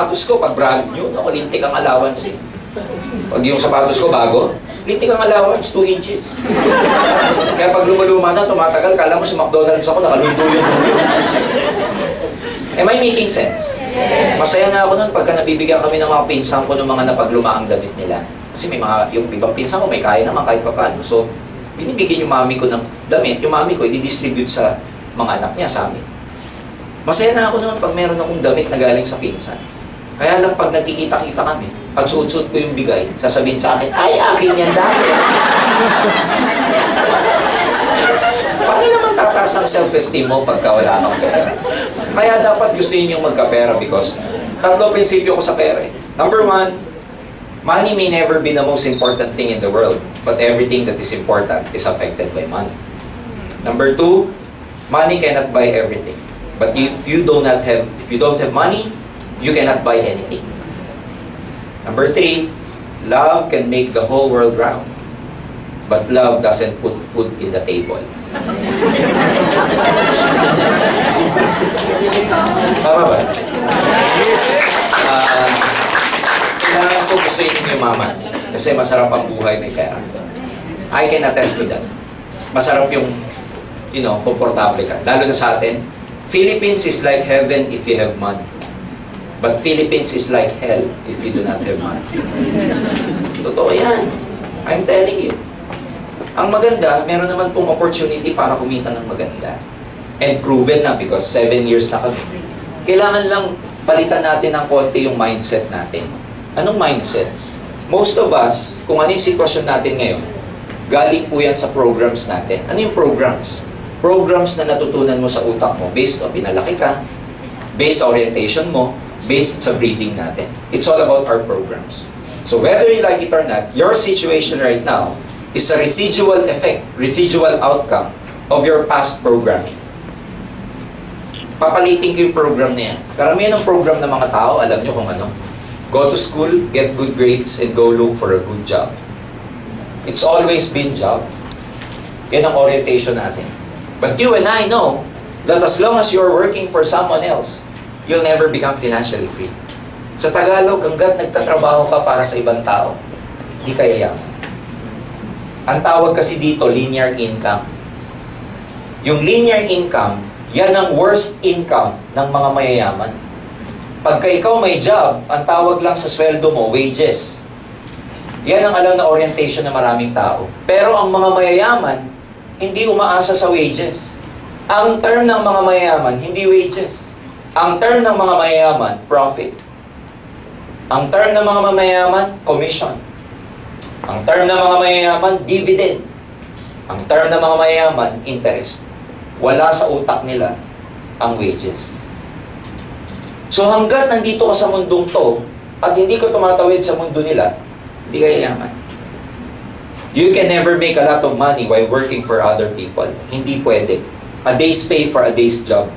sapatos ko, pag brand new, ako, lintik ang allowance eh. Pag yung sapatos ko bago, lintik ang allowance, 2 inches. Kaya pag lumaluma na, tumatagal, kala mo sa McDonald's ako, nakalundo yung dulo. Am I making sense? Masaya na ako nun pagka nabibigyan kami ng mga pinsan ko ng mga napagluma ang damit nila. Kasi may mga, yung ibang pinsan ko, may kaya naman kahit pa paano. So, binibigyan yung mami ko ng damit, yung mami ko, i-distribute sa mga anak niya sa amin. Masaya na ako noon pag meron akong damit na galing sa pinsan. Kaya lang pag nagkikita-kita kami, pag suot-suot ko yung bigay, sasabihin sa akin, ay, akin yan dati. Paano naman tataas ang self-esteem mo pagka wala kang pera? Kaya dapat gusto niyo magkapera because tatlo prinsipyo ko sa pera eh. Number 1, money may never be the most important thing in the world, but everything that is important is affected by money. Number 2, money cannot buy everything. But if you don't have money, you cannot buy anything. Number 3, love can make the whole world round. But love doesn't put food in the table. Tama ba? Kailangan ko gusto yung yumaman. Kasi masarap ang buhay may pera. I can attest to that. Masarap yung, komportable ka. Lalo na sa atin, Philippines is like heaven if you have money. But Philippines is like hell if you do not have money. Totoo yan. I'm telling you. Ang maganda, meron naman pong opportunity para kumita ng maganda. And proven na because 7 years na kami. Kailangan lang palitan natin ng konti yung mindset natin. Anong mindset? Most of us, kung ano yung sitwasyon natin ngayon, galing po yan sa programs natin. Ano yung programs? Programs na natutunan mo sa utak mo based on pinalaki ka, based sa orientation mo, based sa breeding natin. It's all about our programs. So whether you like it or not, your situation right now is a residual effect, residual outcome of your past programming. Papalitin ko yung program na yan. Karamihan ng program ng mga tao, alam nyo kung ano? Go to school, get good grades, and go look for a good job. It's always been job. Yan ang orientation natin. But you and I know that as long as you're working for someone else, you'll never become financially free. Sa Tagalog, hanggat nagtatrabaho ka para sa ibang tao, di ka yayaman. Ang tawag kasi dito, linear income. Yung linear income, yan ang worst income ng mga mayayaman. Pagka ikaw may job, ang tawag lang sa sweldo mo, wages. Yan ang alam na orientation ng maraming tao. Pero ang mga mayayaman, hindi umaasa sa wages. Ang term ng mga mayayaman, hindi wages. Ang term ng mga mayayaman, profit. Ang term ng mga mayayaman, commission. Ang term ng mga mayayaman, dividend. Ang term ng mga mayayaman, interest. Wala sa utak nila ang wages. So hanggat nandito ka sa mundong to, at hindi ka tumatawid sa mundo nila, hindi ka yayaman. You can never make a lot of money while working for other people. Hindi pwede. A day's pay for a day's job.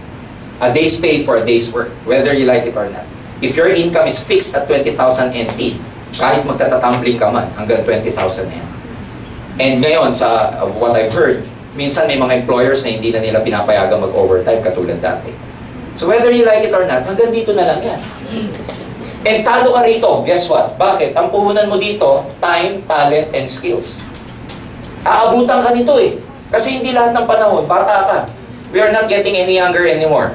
A day's pay for a day's work, whether you like it or not. If your income is fixed at 20,000 NT, kahit magtatatumbling ka man, hanggang 20,000 na yan. And ngayon, sa what I've heard, minsan may mga employers na hindi na nila pinapayagang mag-overtime katulad dati. So whether you like it or not, hanggang dito na lang yan. And talo ka rito, guess what? Bakit? Ang puhunan mo dito, time, talent, and skills. Aabutan ka nito eh. Kasi hindi lahat ng panahon, bata ka. We are not getting any younger anymore.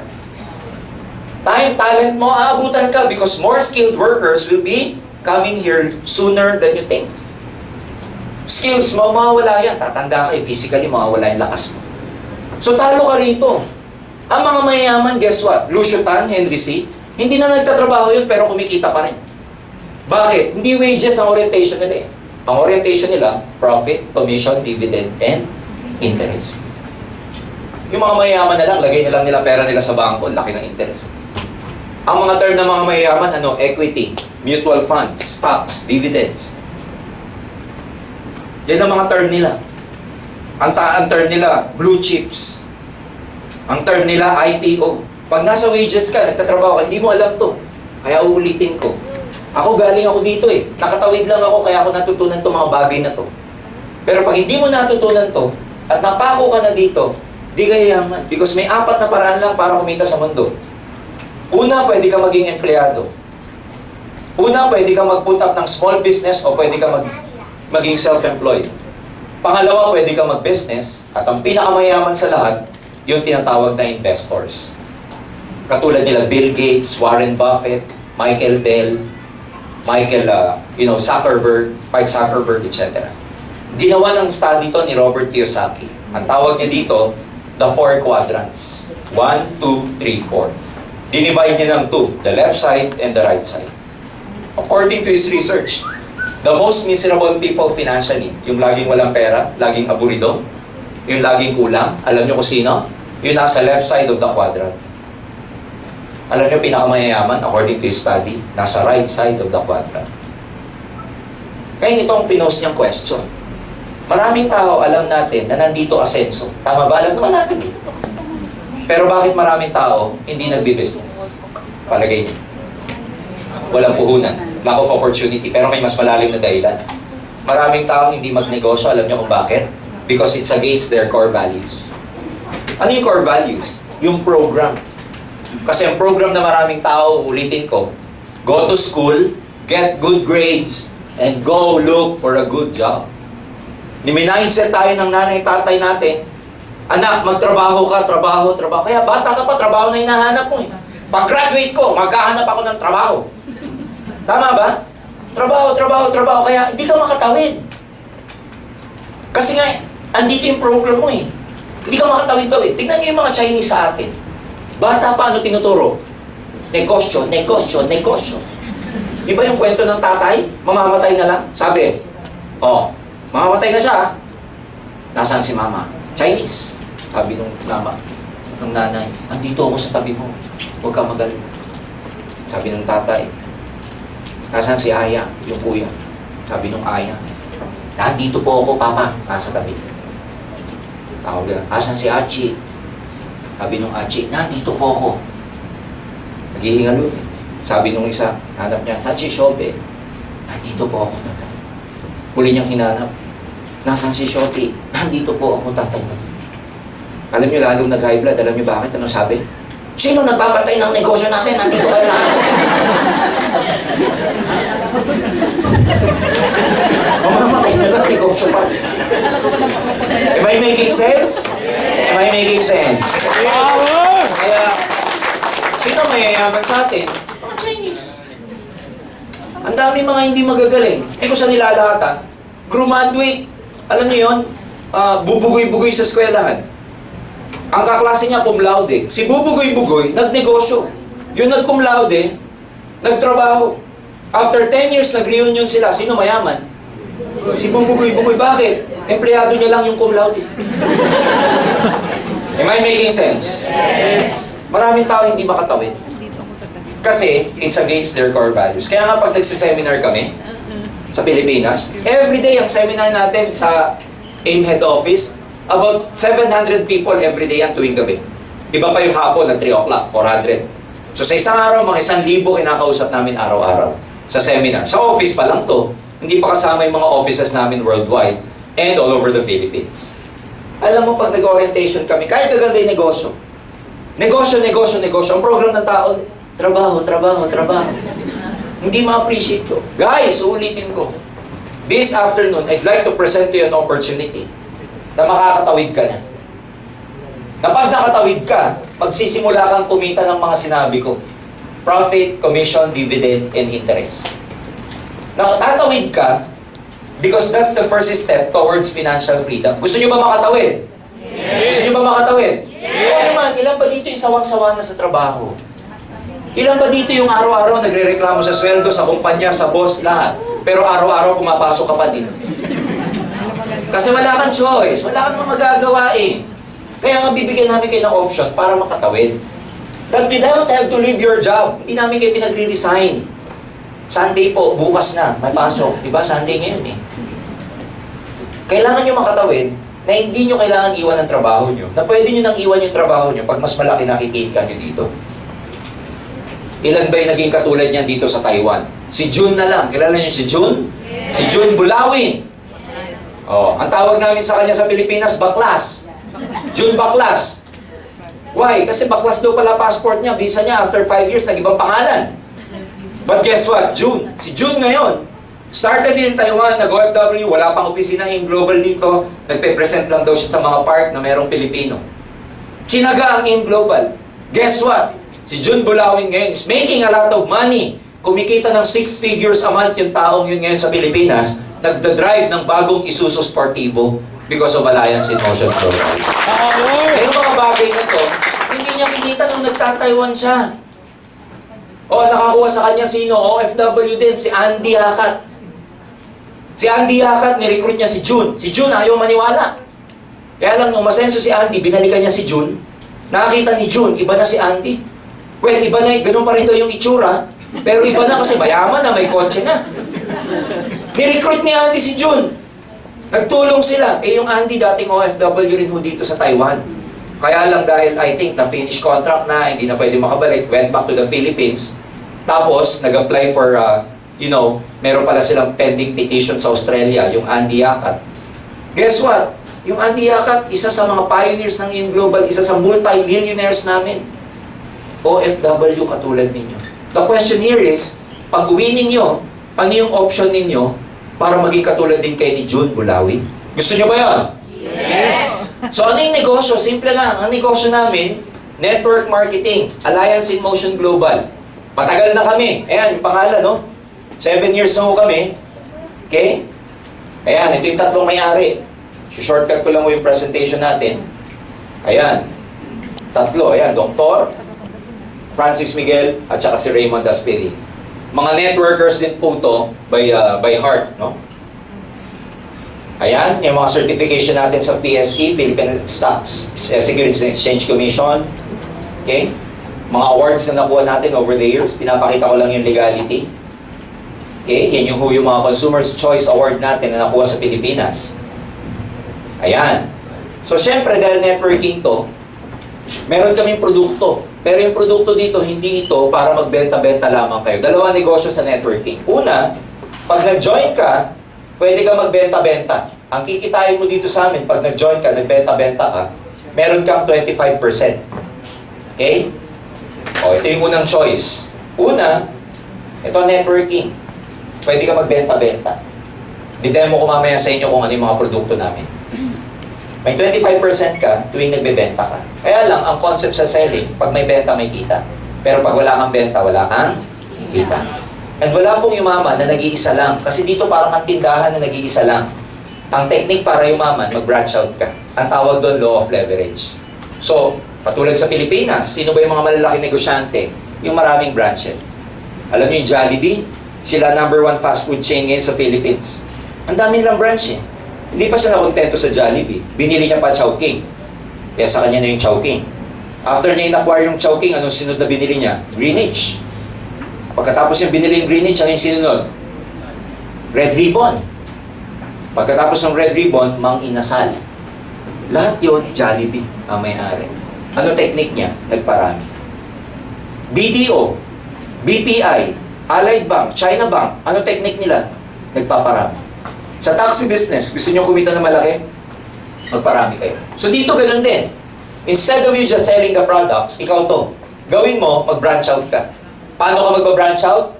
Time, talent mo, aabutan ka because more skilled workers will be coming here sooner than you think. Skills mo, mawawala yan. Tatanda ka eh, physically, mawawala yung lakas mo. So talo ka rito. Ang mga mayayaman, guess what? Lucio Tan, Henry C., hindi na nagtatrabaho yun pero kumikita pa rin. Bakit? Hindi wages ang orientation nila eh. Ang orientation nila, profit, commission, dividend, and interest. Yung mga mayayaman na lang, lagay na lang nila pera nila sa bangko, laki ng interest. Ang mga term ng mga mayayaman, equity, mutual funds, stocks, dividends. Yan ang mga term nila. Ang term nila, blue chips. Ang term nila, IPO. Pag nasa wages ka, nagtatrabaho ka, hindi mo alam to. Kaya uulitin ko. Ako galing ako dito eh. Nakatawid lang ako, kaya ako natutunan to mga bagay na to. Pero pag hindi mo natutunan to, at napako ka na dito, di ka yayaman. Because may 4 na paraan lang para kumita sa mundo. Una, pwede ka maging empleyado. Una, pwede kang mag-put up ng small business o pwede kang maging self-employed. Pangalawa, pwede kang mag-business. At ang pinakamayaman sa lahat, yung tinatawag na investors. Katulad nila Bill Gates, Warren Buffett, Michael Dell, Zuckerberg, Mark Zuckerberg, etc. Ginawa ng study to ni Robert Kiyosaki. Ang tawag niya dito, the 4 quadrants. 1, 2, 3, 4. Dinivide niya ng 2, the left side and the right side. According to his research, the most miserable people financially, yung laging walang pera, laging aburido, yung laging kulang, alam niyo kung sino? Yung nasa left side of the quadrant. Alam niyo pinakamayayaman, according to his study, nasa right side of the quadrant. Ngayon itong pinost niyang question. Maraming tao, alam natin na nandito asenso. Tama ba? Alam naman natin. Pero bakit maraming tao hindi nagbi-business? Palagay niyo. Walang puhunan. Lack of opportunity. Pero may mas malalim na dahilan. Maraming tao hindi magnegosyo. Alam niyo kung bakit? Because it's against their core values. Ano yung core values? Yung program. Kasi ang program na maraming tao, ulitin ko, go to school, get good grades, and go look for a good job. Ni-mindset tayo ng nanay, tatay natin, anak, magtrabaho ka, trabaho. Kaya bata ka pa, trabaho na hinahanap mo. Pag-graduate ko, maghahanap ako ng trabaho. Tama ba? Trabaho. Kaya hindi ka makatawid. Kasi nga, andito yung program mo eh. Hindi ka makatawid-tawid. Tignan niyo yung mga Chinese sa atin. Bata pa, ano tinuturo? Negosyo. Di ba yung kwento ng tatay? Mamamatay na lang. Sabi, mamamatay na siya. Nasaan si mama? Chinese. Sabi nung nanay, andito ako sa tabi mo. Huwag kang magaling. Sabi nung tatay, nasaan si Aya, yung kuya? Sabi nung Aya, nandito po ako, papa. Nasa tabi. Tawag na, asan si Achi? Sabi nung Achi, nandito po ako. Naghihingalo. Sabi nung isa, hanap niya, Sachi Shobe. Nandito po ako, tatay. Huli niyang hinanap. Nasaan si Shoti? Nandito po ako, tatay. Alam niyo, lalong nag-high blood. Alam niyo bakit? Ano sabi? Sino nagpapatay ng negosyo natin? Nandito kayo lahat. Mamamatay na lang negosyo pa. Am I making sense? Kaya, sino mayayaman sa atin? Mga Chinese. Ang dami mga hindi magagaling. Hindi ko sa nilalahat ha. Graduate. Alam niyo yun? Bubugoy-bugoy sa eskwelahan. Ang kaklase niya cum laude. Si bubugoy-bugoy, nagnegosyo. Yung nag-cum laude, nagtrabaho. After 10 years, nag-reunion sila. Sino mayaman? Si bubugoy-bugoy. Bakit? Empleyado niya lang yung cum laude. Am I making sense? Yes. Maraming tao hindi makatawid. Kasi, it's against their core values. Kaya nga pag nagsiseminar kami sa Pilipinas, everyday ang seminar natin sa AIM head office, about 700 people everyday yan tuwing gabi. Iba pa yung hapon na 3 o'clock, 400. So sa isang araw, mga 1,000 kinakausap namin araw-araw sa seminar. Sa office pa lang to, hindi pa kasama yung mga offices namin worldwide and all over the Philippines. Alam mo, pag nag-orientation kami, kahit gaganda yung negosyo. Negosyo. Ang program ng tao, trabaho. Hindi ma-appreciate ko. Guys, ulitin ko. This afternoon, I'd like to present to you an opportunity na makakatawid ka na. Na pag nakatawid ka, magsisimula kang kumita ng mga sinabi ko. Profit, commission, dividend, and interest. Nakatawid ka because that's the first step towards financial freedom. Gusto nyo ba makatawid? Yes! Gusto nyo ba makatawid? Yes! Oo naman, ilan ba dito yung sawang-sawa na sa trabaho? Ilan ba dito yung araw-araw nagre-reklamo sa sweldo, sa kumpanya, sa boss, lahat? Pero araw-araw pumapasok ka pa din. Kasi wala kang choice, wala kang magagawa eh. Kaya nga bibigyan namin kayo ng option para makatawid. That we don't have to leave your job. Hindi namin kayo pinagre-resign. Sunday po, bukas na, may pasok. Diba? Sunday ngayon eh. Kailangan nyo makatawid na hindi nyo kailangan iwan ang trabaho nyo. Na pwede nyo nang iwan yung trabaho nyo pag mas malaki nakikita nyo dito. Ilan ba yung naging katulad niyan dito sa Taiwan? Si Jun na lang. Kilala niyo si Jun? Yes. Si Jun Bulawin. Oh, ang tawag namin sa kanya sa Pilipinas, Baklas. Jun Baklas. Why? Kasi Baklas daw pala passport niya, visa niya, after 5 years, nag-ibang pangalan. But guess what? June. Si June ngayon. Started in Taiwan, nag-OFW, wala pang opisina in global dito. Nagpe-present lang daw siya sa mga park na merong Pilipino. Sinaga ang in global. Guess what? Si June Bulawin ngayon is making a lot of money. Kumikita ng 6 figures a month yung taong yun ngayon sa Pilipinas. Nagda-drive ng bagong Isuzu Sportivo because of Alliance in Motion Global. Kaya yung mga bagay na to, hindi niya kinita nung nagtataiwan siya. O, nakakuha sa kanya sino? OFW din, si Andy Hakat. Si Andy Hakat, nirecruit niya si June. Si June ayaw maniwala. Kaya lang, nung masenso si Andy, binalikan niya si June. Nakakita ni June, iba na si Andy. Well, iba na, ganun pa rin daw yung itsura. Pero iba na kasi mayaman na, may kotse na. Nirecruit ni Andy si June. Nagtulong sila. Eh yung Andy dating OFW rin ho dito sa Taiwan. Kaya lang dahil I think na-finish contract na, hindi na pwede makabalik, went back to the Philippines. Tapos, nag-apply for, meron pala silang pending petition sa Australia, yung Andy Yakat. Guess what? Yung Andy Yakat, isa sa mga pioneers ng In Global, isa sa multi-millionaires namin. OFW katulad ninyo. The question here is, pag uwi ninyo, ano yung option ninyo para maging katulad din kayo ni June Bulawin? Gusto nyo ba yan? Yes! So ano yung negosyo? Simple lang. Ang negosyo namin, network marketing, Alliance in Motion Global. Patagal na kami. Ayan, yung pangalan, no? 7 years na ho kami. Okay? Ayan, ito yung tatlong may-ari. Shortcut ko lang mo yung presentation natin. Ayan. Tatlo. Ayan, Dr. Francis Miguel at saka si Raymond Aspiri. Mga networkers din po to by heart, no? Ayan, yung mga certification natin sa PSE, Philippine Stocks Securities and Exchange Commission. Okay? Mga awards na nakuha natin over the years, pinapakita ko lang yung legality. Okay? Yan yung mga Consumer's Choice Award natin na nakuha sa Pilipinas. Ayan. So, syempre, dahil networking to, meron kaming produkto. Pero yung produkto dito, hindi ito para magbenta-benta lamang kayo. Dalawang negosyo sa networking. Una, pag nag-join ka, pwede ka magbenta-benta. Ang kikitain mo dito sa amin, pag nag-join ka, nagbenta-benta ka, meron kang 25%. Okay? O, ito yung unang choice. Una, ito networking. Pwede ka magbenta-benta. Didemo ko mamaya sa inyo kung ano yung mga produkto namin. May 25% ka tuwing nagbebenta ka. Kaya lang, ang concept sa selling, pag may benta, may kita. Pero pag wala kang benta, wala kang kita. And wala pong yumaman na nag-iisa lang. Kasi dito parang ang tindahan na nag-iisa lang. Ang technique para yumaman, mag-branch out ka. Ang tawag doon, law of leverage. So, katulad sa Pilipinas, sino ba yung mga malalaking negosyante? Yung maraming branches. Alam niyo yung Jollibee? Sila #1 fast food chain ngayon sa Philippines. Ang dami nilang branch eh. Hindi pa siya nakontento sa Jollibee. Binili niya pa Chowking. Kaya sa kanya na yung Chowking. After niya in-acquire yung Chowking, anong sinunod na binili niya? Greenwich. Pagkatapos yung binili yung Greenwich, ano yung sinunod? Red Ribbon. Pagkatapos ng Red Ribbon, Mang Inasal. Lahat yun, Jollibee ang may-ari. Ano technique niya? Nagparami. BDO, BPI, Allied Bank, China Bank, ano technique nila? Nagpaparami. Sa taxi business, gusto nyo kumita na malaki? Magparami kayo. So dito ganun din. Instead of you just selling the products, ikaw to. Gawin mo, mag-branch out ka. Paano ka mag-branch out?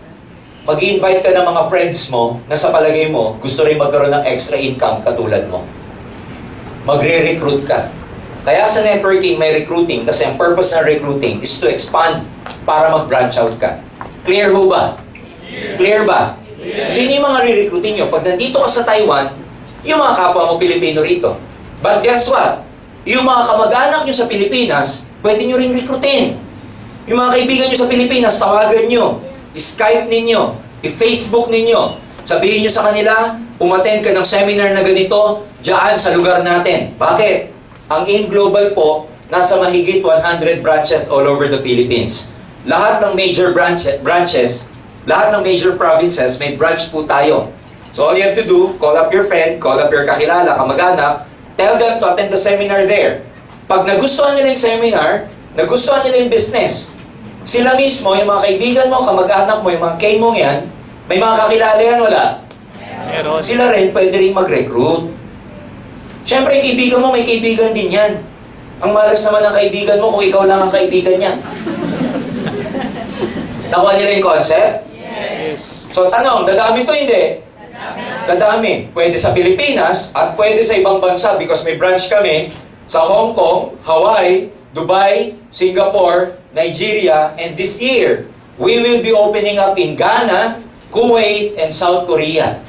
Mag-invite ka ng mga friends mo na sa palagay mo, gusto rin magkaroon ng extra income katulad mo. Magre-recruit ka. Kaya sa networking, may recruiting kasi ang purpose ng recruiting is to expand para mag-branch out ka. Clear ho ba? Clear ba? Sino yung mga re-recruiting nyo? Pag nandito ka sa Taiwan, yung mga kapwa mo Pilipino rito. But guess what? Yung mga kamag-anak nyo sa Pilipinas, pwede nyo rin recruitin. Yung mga kaibigan nyo sa Pilipinas, tawagan nyo, i-Skype ninyo, i-Facebook ninyo. Sabihin nyo sa kanila, umattend ka ng seminar na ganito, dyan sa lugar natin. Bakit? Ang In Global po, nasa mahigit 100 branches all over the Philippines. Lahat ng major branches, lahat ng major provinces, may branch po tayo. So all you have to do, call up your friend, call up your kakilala, kamag-anak, tell them to attend the seminar there. Pag nagustuhan nila yung seminar, nagustuhan nila yung business, sila mismo, yung mga kaibigan mo, kamag-anak mo, yung mga kain mo yan, may mga kakilala yan, wala? Meron. Sila rin, pwede rin mag-recruit. Siyempre, yung kaibigan mo, may kaibigan din yan. Ang malas naman ng kaibigan mo kung ikaw lang ang kaibigan niya. Nakuha nila yung concept? So tanong, dadami to hindi? Dadami. Pwede sa Pilipinas at pwede sa ibang bansa because may branch kami sa Hong Kong, Hawaii, Dubai, Singapore, Nigeria, and this year, we will be opening up in Ghana, Kuwait, and South Korea.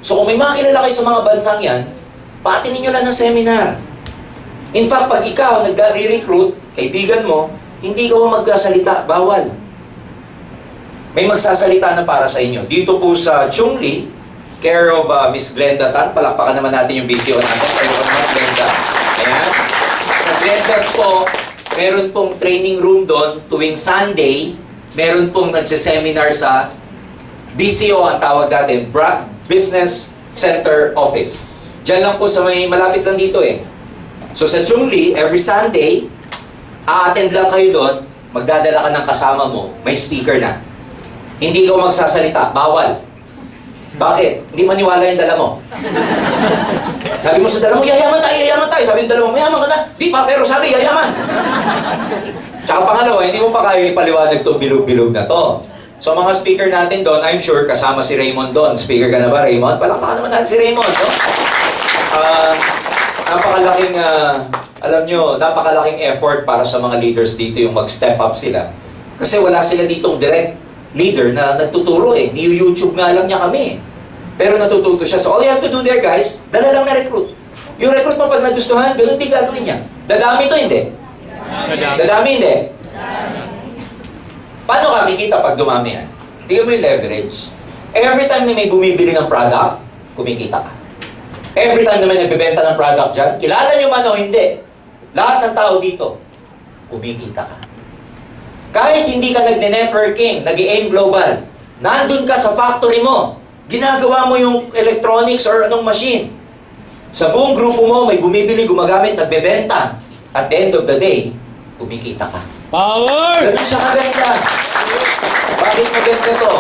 So kung may mga kilala kayo sa mga bansang yan, paatinin nyo lang ng seminar. In fact, pag ikaw nag-recruit, kaibigan mo, hindi ka magsasalita, bawal. May magsasalita na para sa inyo. Dito po sa Chungli, care of Miss Glenda Tan, palakpakan naman natin yung BCO natin. Care of Miss Glenda. Ayan. Sa Glenda's po, meron pong training room doon tuwing Sunday. Meron pong nagsiseminar sa BCO, ang tawag natin, Business Center Office. Diyan lang po sa may malapit lang dito eh. So sa Chungli, every Sunday, a-attend lang kayo doon, magdadala ka ng kasama mo, may speaker na. Hindi ka magsasalita, bawal. Bakit? Hindi maniwala yung dala mo. Sabi mo sa dala mo, yayaman tayo, yayaman tayo. Sabi yung dala mo, mayaman ka na. Di pa, pero sabi, yayaman. Tsaka pangalawa, hindi mo pa kaya ipaliwanag to bilog-bilog na to. So mga speaker natin doon, I'm sure kasama si Raymond doon. Speaker ka na ba, Raymond? Palakpakan naman natin si Raymond. No? Napakalaking, alam nyo, napakalaking effort para sa mga leaders dito yung mag-step up sila. Kasi wala sila ditong direct leader na nagtuturo eh. Ni YouTube nga lang niya kami. Pero natututo siya. So all you have to do there guys, dala lang na recruit. Yung recruit mo pag nagustuhan, ganun din gagawin niya. Dadami to hindi? Dadami hindi? Paano ka kikita pag dumami yan? Tingnan mo yung leverage. Every time na may bumibili ng product, kumikita ka. Every time na may nagbebenta ng product dyan, kilala nyo man o hindi, lahat ng tao dito, kumikita ka. Kahit hindi ka nagne-networking, nag-aim global, nandun ka sa factory mo, ginagawa mo yung electronics or anong machine. Sa buong grupo mo, may bumibili, gumagamit, nagbebenta. At the end of the day, kumikita ka. Power! Ganun siya kaganda. Bakit maganda to?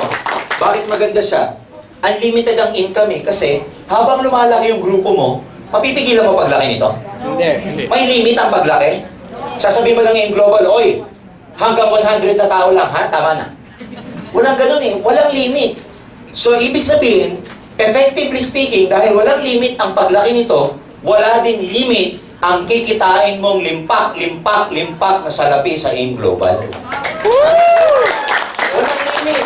Bakit maganda siya? Unlimited ang income eh. Kasi habang lumalaki yung grupo mo, mapipigilan mo paglaki nito? Hindi. May limit ang paglaki? Sasabihin mo lang yung global, oy, hanggang 100 na tao lang, ha? Tama na. Walang ganun eh. Walang limit. So, ibig sabihin, effectively speaking, dahil walang limit ang paglaki nito, wala din limit ang kikitain mong limpak na salapi sa AIM Global. Walang limit.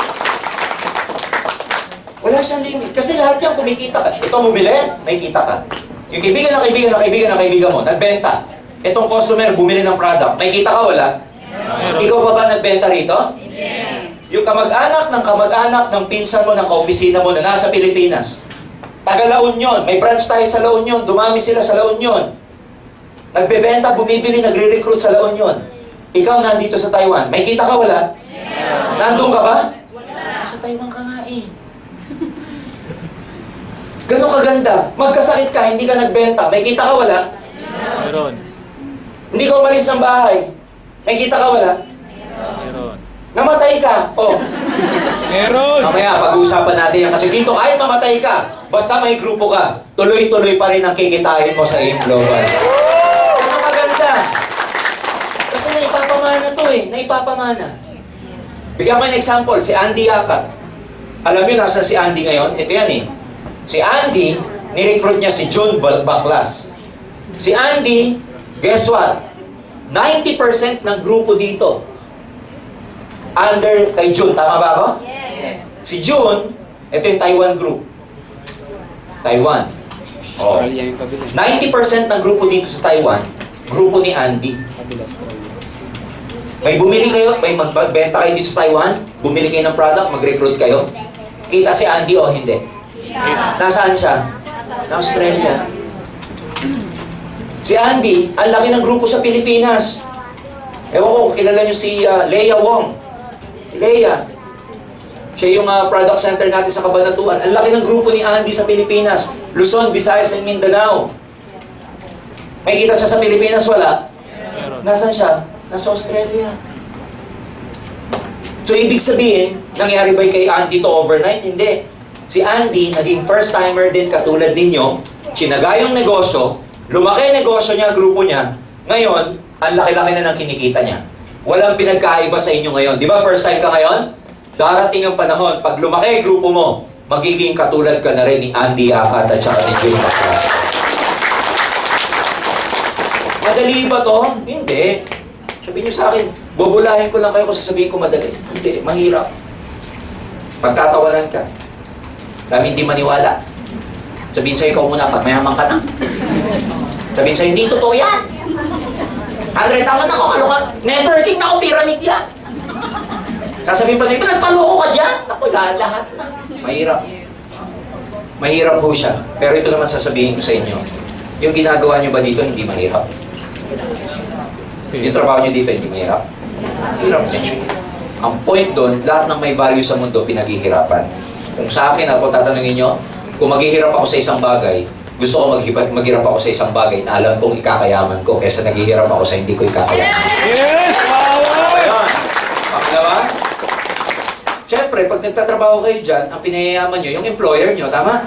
Wala siyang limit. Kasi lahat yan kumikita ka. Ito bumili, may kita ka. Yung kaibigan mo, nagbenta. Itong customer, bumili ng product. May kita ka, wala? Ikaw pa ba nagbenta rito? Yung kamag-anak ng pinsan mo, ng kaopisina mo na nasa Pilipinas. Taga La Union, may branch tayo sa La Union, dumami sila sa La Union. Nagbebenta, bumibili, nagre-recruit sa La Union. Ikaw nandito sa Taiwan, may kita ka wala? Nandun ka ba? Sa Taiwan ka nga eh. Ganun kaganda. Magkasakit ka, hindi ka nagbenta, may kita ka wala? Meron. Hindi ka umalis ng bahay, may kita ka wala? Meron. Namatay ka, oh. Meron. Mamaya, pag-uusapan natin yan. Kasi dito, kahit mamatay ka, basta may grupo ka, tuloy-tuloy pa rin ang kikitain mo sa AIM Global. Ano maganda? Kasi naipapamana to eh. Naipapamana. Bigyan ko ng example, si Andy Yakat. Alam niyo, nasa si Andy ngayon? Ito yan eh. Si Andy, nirecruit niya si June Baklas. Si Andy, guess what? 90% ng grupo dito under kay June. Tama ba ako? Yes. Si June, ito yung Taiwan group. Taiwan. Oh. 90% ng grupo dito sa Taiwan, grupo ni Andy. May bumili kayo, may magbenta kayo dito sa Taiwan, bumili kayo ng product, mag-recruit kayo. Kita si Andy o hindi? Nasaan siya? Sa Australia. Si Andy, ang laki ng grupo sa Pilipinas. Ewan ko, kilala niyo si Leia Wong. Leia. Siya yung product center natin sa Cabanatuan. Ang laki ng grupo ni Andy sa Pilipinas. Luzon, Visayas, and Mindanao. May kita siya sa Pilipinas? Wala? Nasaan siya? Nasa Australia. So, ibig sabihin, nangyari ba kay Andy to overnight? Hindi. Si Andy, naging first-timer din katulad ninyo. Tsinaga yung negosyo. Lumaki ang negosyo niya, grupo niya. Ngayon, ang laki-laki na ng kinikita niya. Walang pinagkaiba sa inyo ngayon. Di ba first time ka ngayon? Darating ang panahon, pag lumaki ang grupo mo, magiging katulad ka na rin ni Andy Akat at saka ni Jim Baklas. Madali ba to? Hindi. Sabihin nyo sa akin, bubulahin ko lang kayo kung sasabihin ko madali. Hindi, mahirap. Pagtatawanan ka. Dami hindi maniwala. Sabihin sa'yo, ikaw muna, pag mayaman ka na. Sabihin sa'yo, hindi totoo yan. 100,000 ako, kalungan. Networking na ako, pyramid yan. Sasabihin pa sa'yo, nagpaloko ka dyan. Ako, lahat na. Mahirap. Mahirap po siya. Pero ito naman sasabihin ko sa inyo. Yung ginagawa nyo ba dito, hindi mahirap? Yung trabaho nyo dito, hindi mahirap? Hirap din. Ang point doon, lahat ng may value sa mundo, pinaghihirapan. Kung sa akin, ako tatanungin nyo, kung maghihirap ako sa isang bagay, gusto ko maghirap ako sa isang bagay na alam kong ikakayaman ko kaysa naghihirap ako sa hindi ko ikakayaman. Yes! Power! Ayun. Pangalawa, siyempre, pag nagtatrabaho kayo dyan, ang pinayayaman nyo, yung employer nyo, tama?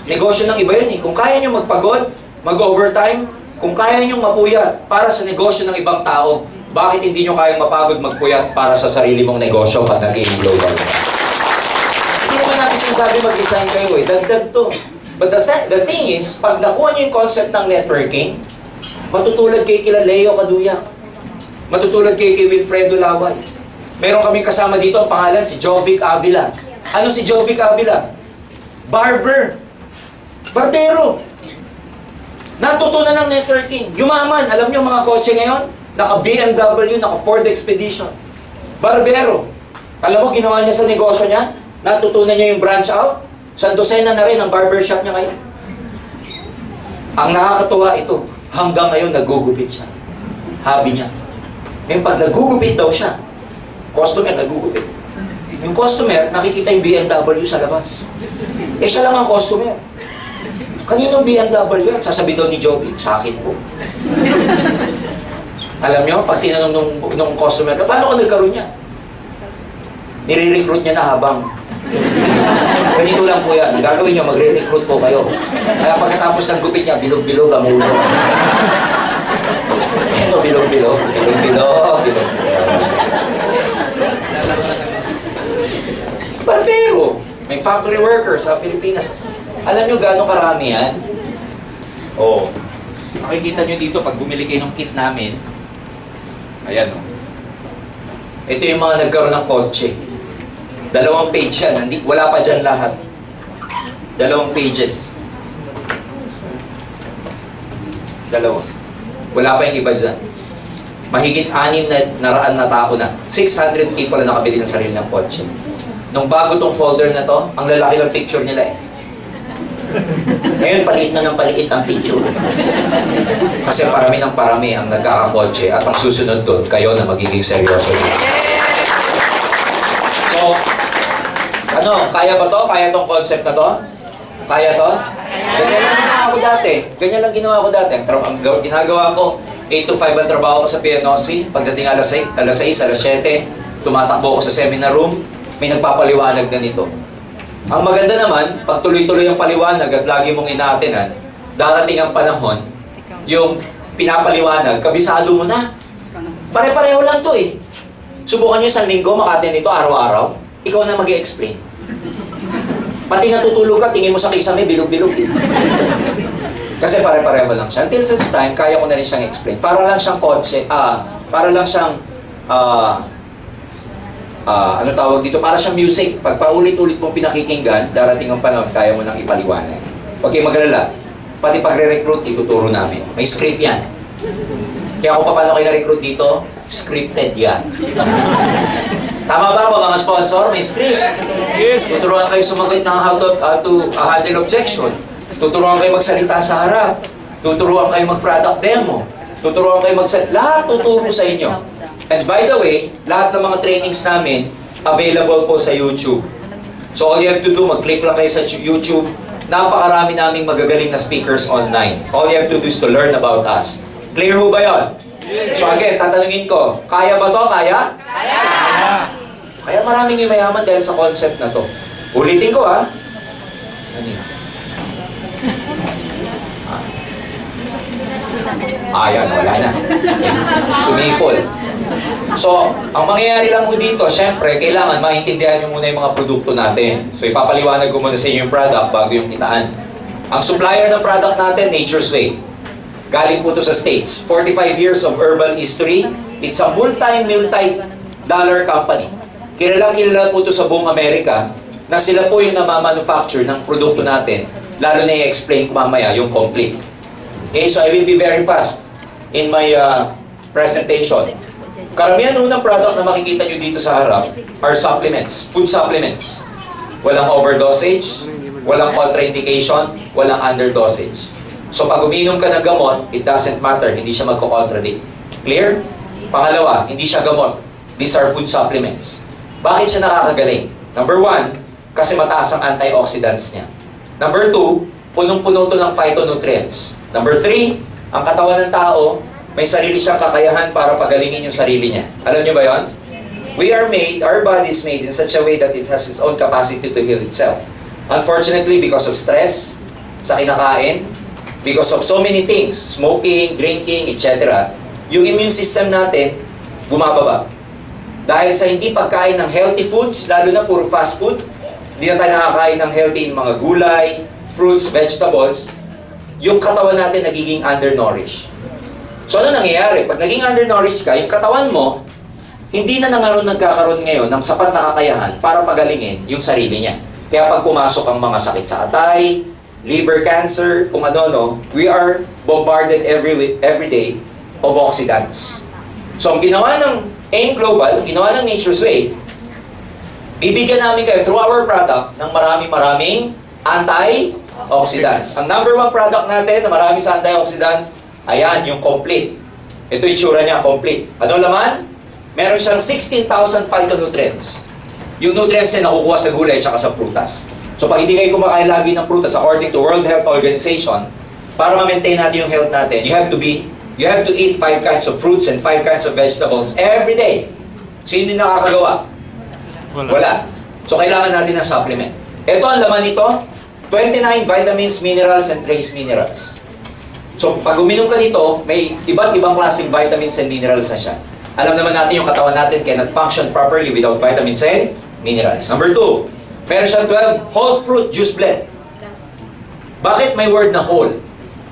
Negosyo ng iba yun eh. Kung kaya nyo magpagod, mag-overtime, kung kaya nyo mapuyat para sa negosyo ng ibang tao, bakit hindi nyo kayang mapagod magpuyat para sa sarili mong negosyo pag nag-game global? Hindi naman natin sinasabi mag-design kayo eh. Dagdag to. But the thing is, pag nakuha nyo yung concept ng networking, matutulad kay kila Leo Kaduyak. Matutulad kay Wilfredo Laway. Meron kaming kasama dito, ang pangalan si Jovic Avila. Ano si Jovic Avila? Barber. Barbero. Natutunan ng networking. Yumaman. Alam nyo mga kotse ngayon? Naka-BMW, naka-Ford Expedition. Barbero. Alam mo, ginawa niya sa negosyo niya? Natutunan niya yung branch out? Sa dosena na rin ang barbershop niya ngayon. Ang nakakatuwa ito, hanggang ngayon nagugupit siya. Hobby niya. Ngayon pag nagugupit daw siya, customer nagugupit. Yung customer, nakikita yung BMW sa labas. Eh siya lang ang customer. Kaninong BMW yan? Sasabi daw ni Joby, sa akin po. Alam nyo, pag tinanong nung customer, paano ka nagkaroon niya? Nire-recruit niya na habang ganito lang po yan. Ang gagawin niyo, magre-recruit po kayo. Kaya pagkatapos ng gupit niya, bilog-bilog ang ulo. Ito, bilog-bilog. Bilog-bilog. Bilog-bilog. Barbero. May factory workers sa Pilipinas. Alam niyo gano'ng karami yan? Oo. Nakikita niyo dito, pag bumili kayo ng kit namin, ayan o. Ito yung mga nagkaroon ng kotse. 2 page yan. Wala pa dyan lahat. 2 pages. 2. Wala pa yung iba dyan. Mahigit 6 na tao na. 600 people na nakabili ng sarili ng kotse. Nung bago tong folder na to, ang lalaki ng picture nila eh. Ngayon, paliit na ng paliit ang picture. Kasi parami ng parami ang nagkakakotse at ang susunod doon, kayo na magiging seryoso. So, ano, kaya ba to? Kaya tong concept na to? Kaya to? Ganyan lang ginawa ko dati. Ganyan lang ginawa ko dati. Ang ginagawa ko, 8 to 5 ang trabaho ko sa PNOC. Pagdating alas 6, alas 7, tumatakbo ko sa seminar room. May nagpapaliwanag na nito. Ang maganda naman, pag tuloy-tuloy ang paliwanag at lagi mong inaatinan, darating ang panahon, yung pinapaliwanag, kabisado mo na. Pare-pareho lang to eh. Subukan nyo isang linggo, makatin ito araw-araw, ikaw na mag-i-explain. Pati natutulog ka, tingin mo sa kisame, bilog-bilog eh. Kasi pare-pareho lang siya. Until such time, kaya ko na rin siyang explain. Para lang siyang kotse, para lang siyang, ano tawag dito, para siyang music. Pag paulit-ulit mong pinakikinggan, darating ang panahon, kaya mo nang ipaliwanag. Huwag kayong mag-alala. Pati pagre-recruit, ituturo namin. May script yan. Kaya kung paano kayo na-recruit dito, scripted yan. Tama ba mga sponsor? May script. Yes! Tuturuan kayo sumagot ng how to handle objection. Tuturuan kayo magsalita sa harap. Tuturuan kayo mag-product demo. Tuturuan kayo lahat tuturo sa inyo. And by the way, lahat ng mga trainings namin, available po sa YouTube. So all you have to do, mag-click lang kayo sa YouTube. Napakarami naming magagaling na speakers online. All you have to do is to learn about us. Clear ho ba yun? So again, tatanungin ko, kaya ba to? Kaya? Kaya! Kaya maraming yung mayaman dahil sa concept na to. Ulitin ko ha. Ano yun? Ayan, wala na. Sumipol. So, ang mangyayari lang po dito, syempre, kailangan maintindihan nyo muna yung mga produkto natin. So, ipapaliwanag ko muna sa inyo yung product bago yung kitaan. Ang supplier ng product natin, Nature's Way. Galing po to sa States. 45 years of herbal history. It's a multi-dollar company. Kilalang-kilala po to sa buong Amerika na sila po yung namamanufacture ng produkto natin. Lalo na i-explain ko mamaya yung complete. Okay, so I will be very fast in my presentation. Karamihan ng product na makikita nyo dito sa harap are supplements, food supplements. Walang overdosage, walang contraindication, walang underdosage. So pag uminom ka ng gamot, it doesn't matter, hindi siya magko-contradict. Clear? Pangalawa, hindi siya gamot. These are food supplements. Bakit siya nakakagaling? Number 1, kasi mataas ang antioxidants niya. Number 2, punong-puno to ng phytonutrients. Number 3, ang katawan ng tao, may sarili siyang kakayahan para pagalingin yung sarili niya. Alam niyo ba yon? We are made, our body is made in such a way that it has its own capacity to heal itself. Unfortunately, because of stress sa kinakain, because of so many things, smoking, drinking, etc., yung immune system natin, bumababa. Dahil sa hindi pagkain ng healthy foods, lalo na puro fast food, hindi na tayo nakakain ng healthy mga gulay, fruits, vegetables, yung katawan natin nagiging undernourished. So ano nangyayari? Pag naging undernourished ka, yung katawan mo, hindi na nagkakaroon ngayon ng sapat na kakayahan para pagalingin yung sarili niya. Kaya pag pumasok ang mga sakit sa atay, liver cancer, kung ano-ano, we are bombarded every day of oxidants. So ang ginawa ng AIM Global, ang ginawa ng Nature's Way, bibigyan namin kayo through our product ng maraming antioxidants. Ang number 1 product natin na marami sa antioxidant, ayan, yung complete. Ito yung tsura niya, complete. Ano laman? Meron siyang 16,000 phytonutrients. Yung nutrients na nakukuha sa gulay at sa prutas. So pag hindi kayo kumakain lagi ng prutas, according to World Health Organization, para ma-maintain natin yung health natin, you have to eat 5 kinds of fruits and 5 kinds of vegetables every day. Sino yung nakakagawa? Wala. So kailangan natin ng supplement. Ito ang laman nito, 29 vitamins, minerals, and trace minerals. So, pag uminom ka nito, may iba't ibang klaseng vitamins and minerals na siya. Alam naman natin yung katawan natin cannot function properly without vitamins and minerals. Number 2, meron siyang 12 whole fruit juice blend. Bakit may word na whole?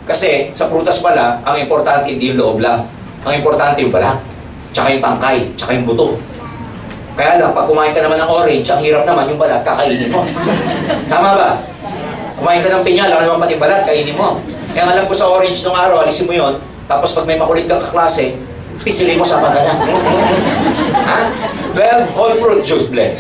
Kasi sa prutas pala, ang importante hindi yung loob lang. Ang importante yung balat, tsaka yung tangkay, tsaka yung buto. Kaya lang, pag kumain ka naman ng orange, ang hirap naman yung balat, kakainin mo. Tama ba? Kumain ka ng pinya, lang naman pati balat, kainin mo. Kaya alam ko sa orange nung araw, alisin mo yon. Tapos pag may makulit kang kaklase, pisilin mo sa pata niya. Ha? 12 whole fruit juice blend.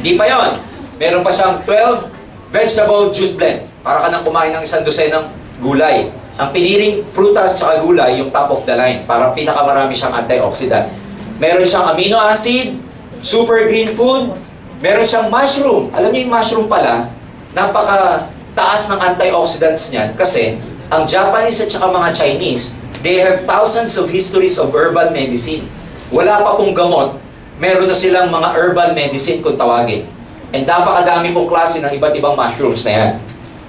Di pa yon. Meron pa siyang 12 vegetable juice blend. Para ka nang kumain ng 1 dosenang gulay. Ang piniring prutas at gulay, yung top of the line. Para pinakamarami siyang antioxidant. Meron siyang amino acid, super green food, meron siyang mushroom. Alam niyo yung mushroom pala, napaka taas ng antioxidants niyan kasi ang Japanese at saka mga Chinese, they have thousands of histories of herbal medicine. Wala pa pong gamot, meron na silang mga herbal medicine kung tawagin. And napakadami pong klase ng iba't ibang mushrooms na yan.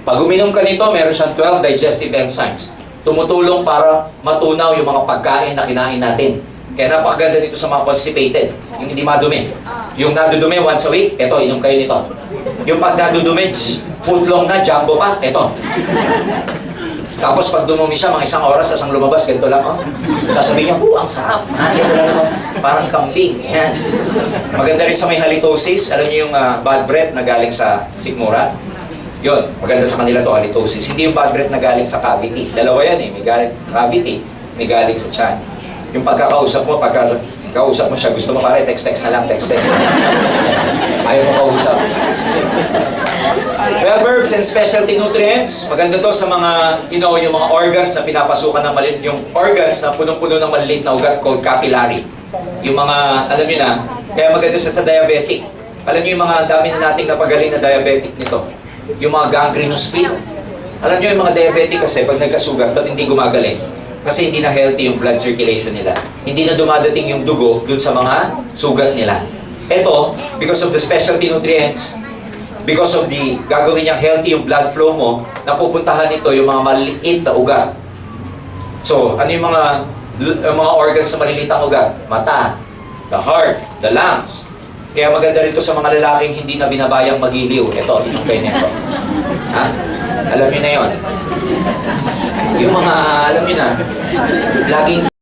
Pag uminom ka nito, meron siyang 12 digestive enzymes. Tumutulong para matunaw yung mga pagkain na kinain natin. Kaya napakaganda dito sa mga constipated, yung hindi madumi. Yung nadudumi once a week, eto, inom kayo nito. Yung pag nadudumi, footlong na, jumbo pa, eto. Tapos pag dumumi siya, mga 1 oras, asang lumabas, ganito lang, oh. Sasabihin niya, ang sarap. Ito lang, oh. Parang kambing. Yan. Maganda rin sa may halitosis. Alam niyo yung bad breath na galing sa sikmura? Yun, maganda sa kanila to, halitosis. Hindi yung bad breath na galing sa cavity. Dalawa yan eh, may galing sa cavity, may galing sa tiyan. Yung pagkakausap mo siya, gusto mo pare, text-text na lang, text-text. Ayaw mo kausap. 12 herbs and specialty nutrients. Maganda to sa mga, yung mga organs na pinapasukan ng maliliit, yung organs na punong-puno ng maliliit na ugat called capillary. Yung mga, alam niyo na, kaya maganda siya sa diabetic. Alam niyo yung mga dami na nating napagaling na diabetic nito. Yung mga gangrenous feet. Alam niyo yung mga diabetic kasi pag nagkasugat, ba't hindi gumagaling? Kasi hindi na healthy yung blood circulation nila. Hindi na dumadating yung dugo dun sa mga sugat nila. Ito, because of the specialty nutrients, because of the gagawin niyang healthy yung blood flow mo, napupuntahan nito yung mga maliliit na ugat. So, ano yung mga organs sa maliliit ang ugat? Mata, the heart, the lungs. Kaya maganda rito sa mga lalaking hindi na binabayang magiliw. Ito, inumpay nito. Ha? Alam niyo na yon. Yung mga, alam niyo na, laging